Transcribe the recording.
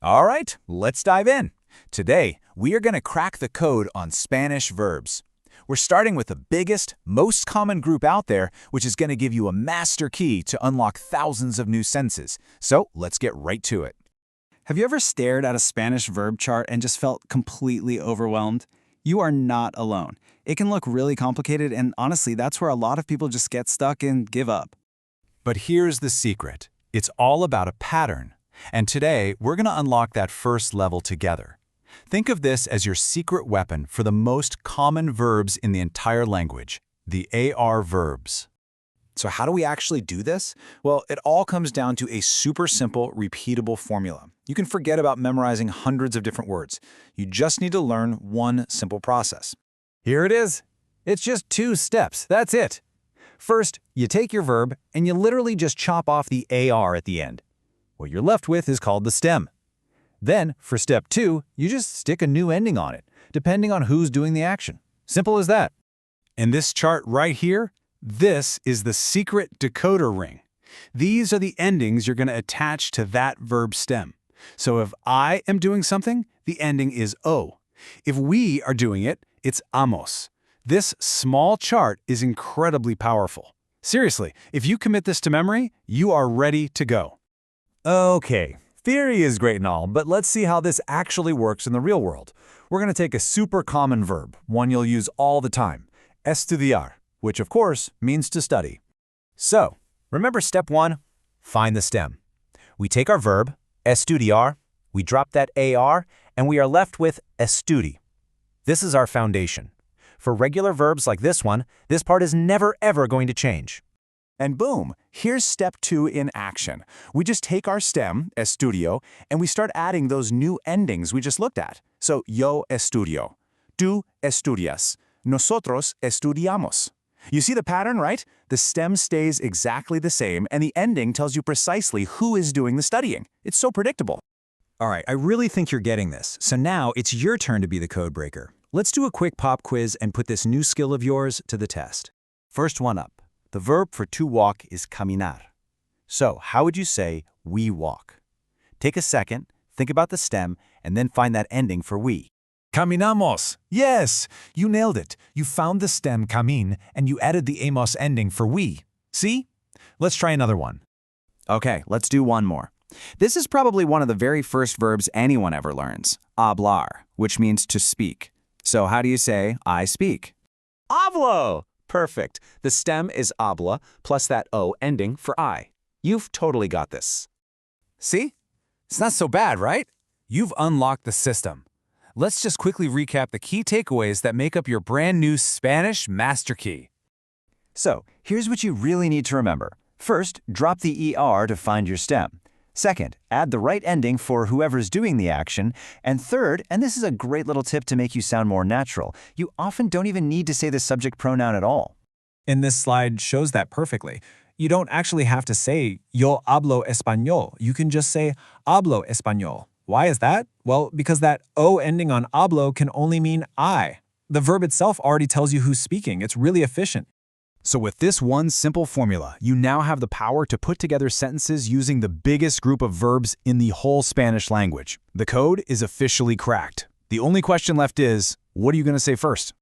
All right, let's dive in. Today, we are going to crack the code on Spanish verbs. We're starting with the biggest, most common group out there, which is going to give you a master key to unlock thousands of new sentences. So let's get right to it. Have you ever stared at a Spanish verb chart and just felt completely overwhelmed? You are not alone. It can look really complicated, and honestly, that's where a lot of people just get stuck and give up. But here's the secret. It's all about a pattern. And today, we're going to unlock that first level together. Think of this as your secret weapon for the most common verbs in the entire language, the AR verbs. So how do we actually do this? Well, it all comes down to a super simple, repeatable formula. You can forget about memorizing hundreds of different words. You just need to learn one simple process. Here it is. It's just 2 steps. That's it. First, you take your verb and you literally just chop off the AR at the end. What you're left with is called the stem. Then, for step 2, you just stick a new ending on it, depending on who's doing the action. Simple as that. In this chart right here, this is the secret decoder ring. These are the endings you're going to attach to that verb stem. So if I am doing something, the ending is O. If we are doing it, it's amos. This small chart is incredibly powerful. Seriously, if you commit this to memory, you are ready to go. Okay, theory is great and all, but let's see how this actually works in the real world. We're going to take a super common verb, one you'll use all the time, estudiar, which of course means to study. So, remember step 1? Find the stem. We take our verb, estudiar, we drop that AR, and we are left with estudi. This is our foundation. For regular verbs like this one, this part is never ever going to change. And boom, here's step 2 in action. We just take our stem, estudio, and we start adding those new endings we just looked at. So, yo estudio, tú estudias, nosotros estudiamos. You see the pattern, right? The stem stays exactly the same, and the ending tells you precisely who is doing the studying. It's so predictable. All right, I really think you're getting this. So now it's your turn to be the code breaker. Let's do a quick pop quiz and put this new skill of yours to the test. First one up. The verb for to walk is caminar. So how would you say we walk? Take a second, think about the stem, and then find that ending for we. Caminamos. Yes, you nailed it. You found the stem camin, and you added the amos ending for we. See? Let's try another one. Okay, let's do one more. This is probably one of the very first verbs anyone ever learns, hablar, which means to speak. So how do you say I speak? Hablo! Perfect. The stem is habla plus that O ending for I. You've totally got this. See? It's not so bad, right? You've unlocked the system. Let's just quickly recap the key takeaways that make up your brand new Spanish master key. So, here's what you really need to remember. First, drop the ER to find your stem. Second, add the right ending for whoever's doing the action. And third, and this is a great little tip to make you sound more natural, you often don't even need to say the subject pronoun at all. And this slide shows that perfectly. You don't actually have to say, yo hablo español. You can just say, hablo español. Why is that? Well, because that O ending on hablo can only mean I. The verb itself already tells you who's speaking. It's really efficient. So with this one simple formula, you now have the power to put together sentences using the biggest group of verbs in the whole Spanish language. The code is officially cracked. The only question left is, what are you going to say first?